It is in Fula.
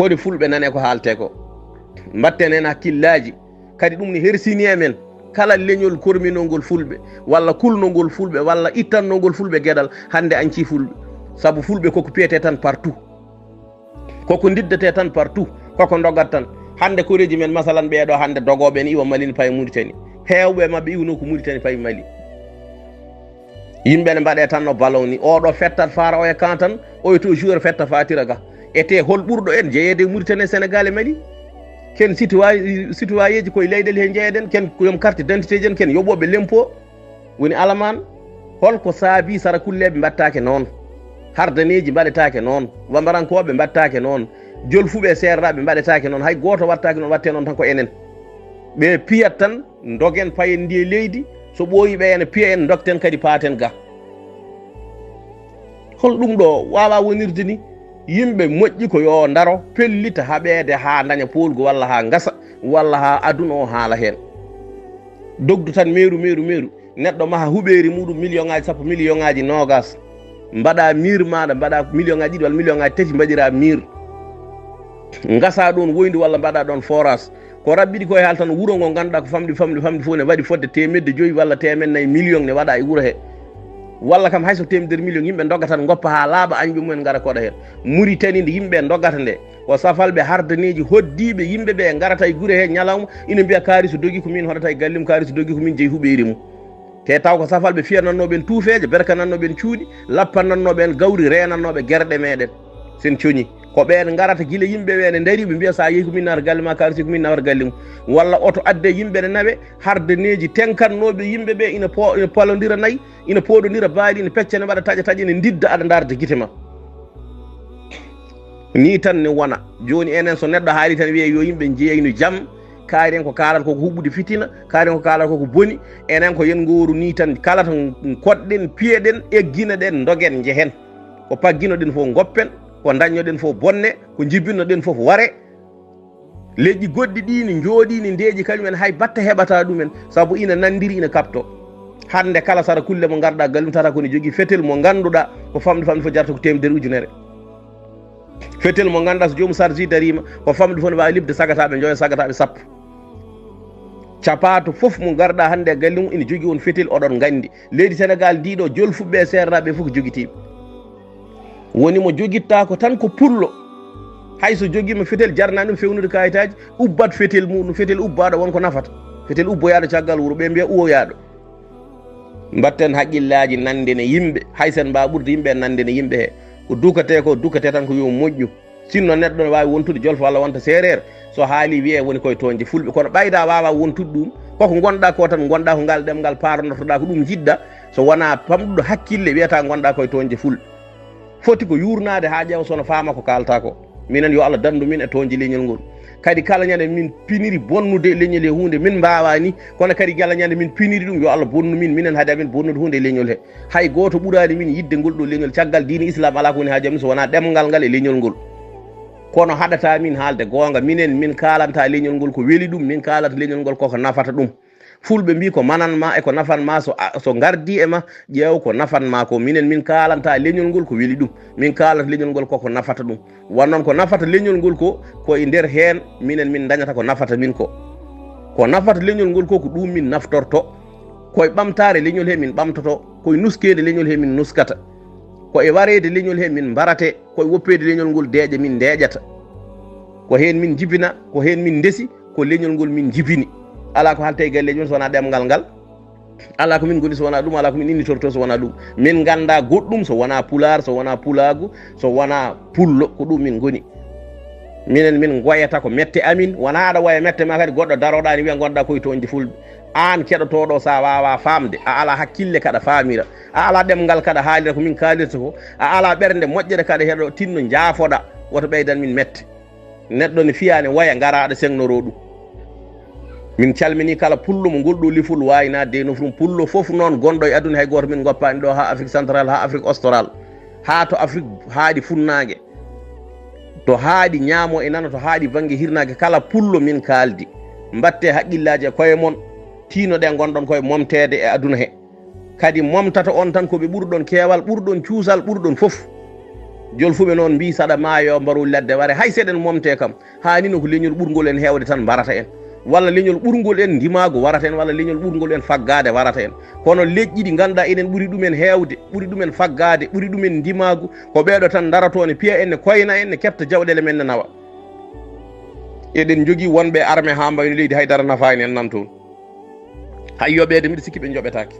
kodi fulɓe nane ko haalte ko mbatten hen hakkillaji kadi ɗum ni hersini e men kala leñol korminol ngol fulɓe walla kulnogol fulɓe walla ittannogol fulɓe gueɗal hande anci fulɓe saabu fulɓe koko piyete tan partout koko diddete tan partout koko dogat tan hande koreji men masalan ɓeeɗo hande dogoɓe ni iwa malini paye Mauritanie hewɓe mabɓe iwno ko Mauritanie paye Mali yimɓe ne mbaɗe tan no ballon ni oɗo fettat fara o e kan tan oyeto joueur fetta fatira ga ete hol ɓurɗo en jeeyede Mauritanie Sénégal e Mali ken citoyen ji koye leyɗele he jeeyaɗen ken koyom carte d'identité ji en ken yoɓoɓe lempo woni alaman holko saabi sara kulleɓe mbattake noon hardaneji mbaɗetake noon wambarankoɓe mbattake noon jolfuɓe serraɓe mbaɗetake noon hay goto wattake noon watte noon tan ko enen ɓe piyat tan dogen payen ndi e leydi so ɓooyi ɓe ene piya en dokten kadi paaten ga hol ɗum ɗo wawa wonirde ni yimɓe moƴƴi ko yo daro pellita haɓede ha daña polgo walla ha gasa walla ha aduna o haala hen dogdu tan meru neɗɗo maha huɓeri muɗum million ngaji sappo million ngaji nogas mbaɗa mur maɗa mbaɗa million ngaji ɗiɗi walla million ngaji tati mbaɗira mur gasa ɗon woyndi walla mbaɗa ɗon forage ko rabbiɗi koye haal tan wuuro ngo ganduɗa ko famɗi fof ne waɗi fodde 1/2 walla 4 million ne waɗa e wuuro he walla kam hayso 1 million yimɓe doggata goppa ha laaɓa añɓe mumen gara koɗa hen Mauritanie nde yimɓe doggata nde ko safalɓe hardaneji hoddiɓe yimɓeɓe garata e guure he ñalawma ina mbiya kaari so dogi ko min hoɗata e gallim kaari so dogi ko min jeeyi huɓeri mum te taw ko safalɓe fiyanannoɓen tuufeje berka nannoɓen cuuɗi lappannannoɓen gawri renannoɓe guerɗe meɗen sen coñi ko ɓen garata guila yimɓe ɓe ne daari ɓe mbiya sa yeehi ko min nawata galle ma kaari si ko min nawata galle mum walla oto adde yimɓe ne nawe hardaneji tenkannoɓe yimɓeɓe ina palodira nayyi ina poɗodira baali ina pecca ne waɗa taƴa ne didda aɗa darde guite ma ni tan ne wona joni enen so neɗɗo haali tan wiye yo yimɓe jeeyno jaam kaaren ko kalata koko huɓɓude fitina kaaren ko kalata koko boni enen ko yen gooru ni tan kala to koɗɗen piyeɗen egginoɗen dogen jehen ko pagginoɗen fof goppen ko dañnoɗen fof bonne ko jibbinoɗen fof ware leƴƴi goɗɗi ɗi ne jooɗi ne ndeeƴi kañumen hay batta heɓata ɗumen saabu ina nandiri ina kapto hande kala sara kulle mo garɗa galum tata kone jogui fetel mo ganduɗa ko famɗi fof jarta ko 100 ujunere fetel mo ganduɗa so joomum sargi darima ko famɗi fof ne wawi libde sagataɓe joya sagataɓe sappo capato fof mo garɗa hande e galle mum ina jogui on fetel oɗon gandi leydi Sénégal ndiɗo jolfuɓe serraɓe fof ko joguitiɓe woni mo joguitta ko tan ko pullo hayso joguima fetel jarnani ɗum fewnude kayitaji ubbat fetel muɗum fetel ubbaɗo wonko nafata fetel ubboyaɗo caggal wuuro ɓe mbiya uwoyaɗo mbatten haqqillaji nandene yimɓe haysen mba ɓurde yimɓe nandene yimɓe he ko dukate tan ko yo moƴƴu sinno neɗɗo ne wawi wontude jolfo walla wonta séréer so haali wiye woni koye toñde fulɓe kono ɓayda wawa wontude ɗum koko gonɗa ko tan gonɗa ko ngal ɗemgal paranotoɗa ko ɗum jiɗɗa so wona pamɗuɗo hakkille wiyata gonɗa koye toñde fulɓe foti ko yurnade ha ƴeewa sono faama ko kalta ko minen yo Allah dandu min e toñde leñol ngol kadi kala ñande min piniri bonnude leñol he hunde min mbawa ni kono kadi kala ñande min piniri ɗum yo Allah bonnu min minen haade amin bonnude hunde leñol he hay goto ɓuurani min yidde ngol ɗo leñol caggal diine islam ala ko woni haajam so wona ɗemgal ngal e leñol ngol kono haɗata min haalde gonga minen min kalanta leñol ngol ko weeli ɗum min kalata leñol ngol koko nafata ɗum fulɓe mbi ko mananma e ko nafanma so gardi e ma ƴeew ko nafanma ko minen min kalanta leñol ngol ko weeli ɗum min kalata leñol ngol koko nafata ɗum wonnoon ko nafata leñol ngol ko e nder hen minen min dañata ko nafata min ko nafata leñol ngol ko ɗum min naftorto koye ɓamtare leñol he min ɓamtoto koye nuskede leñol he min nuskata ko e warede leñol he min mbarate koye woppede leñol ngol deeƴa min deeƴata ko hen min jibina ko hen min ndesi ko leñol ngol min jibini ala ko halte e galle joni so wona ɗemgal ngal ala ko min goni so wona ɗum ala ko min innitorto so wona ɗum min ganda goɗɗum so wona pular so wona pulagu so wona pullo ko ɗum min goni minen min goyata ko mette amin wona aɗa waya mette ma kadi goɗɗo daroɗani wiya gonɗa koye toñde fulɓe an keɗotoɗo sa wawa famde a ala hakkille kaɗa famira a ala ɗemgal kaɗa haalira ko min kalirta ko a ala ɓernde moƴƴere kaɗa heɗo tinno jaafoɗa woto ɓeydan min mette neɗɗo ne fiyane waya garaɗo sengnoro ɗum min calmini kala pullo mo ngolɗo liful wayna de no ɗum pullo foof noon gonɗo e aduna hay goto min goppani ɗo ha Afrique central ha Afrique austral ha to Afrique haaɗi funnague to haaɗi ñaamo e nana to haaɗi banggue hirnage kala pullo min kaldi mbatte haqqillaji e koye moon tinoɗe gonɗon koye momtede e aduna he kadi momtata on tan koɓe ɓurɗon keewal ɓurɗon cuusal ɓurɗon foof jol fuɓe noon mbi saɗa maayo mbaru ladde ware hay seɗen momte kam hanino ko leñol ɓurgol en hewde tan mbarata en walla leñol ɓurgol en ndimago warata en walla leñol ɓurgol en faggade warata en kono leƴƴi ɗi ganduɗa enen ɓuuri ɗumen hewde ɓuuri ɗumen faggade ɓuuri ɗumen ndimago ko ɓeɗo tan daratone piya en ne koyna en ne kefta jawɗele men ne nawa eɗen jogui wonɓe armé ha mbayno leydi haydara nafani en nan toon hay yoɓede mbiɗa sikki ɓe joɓetake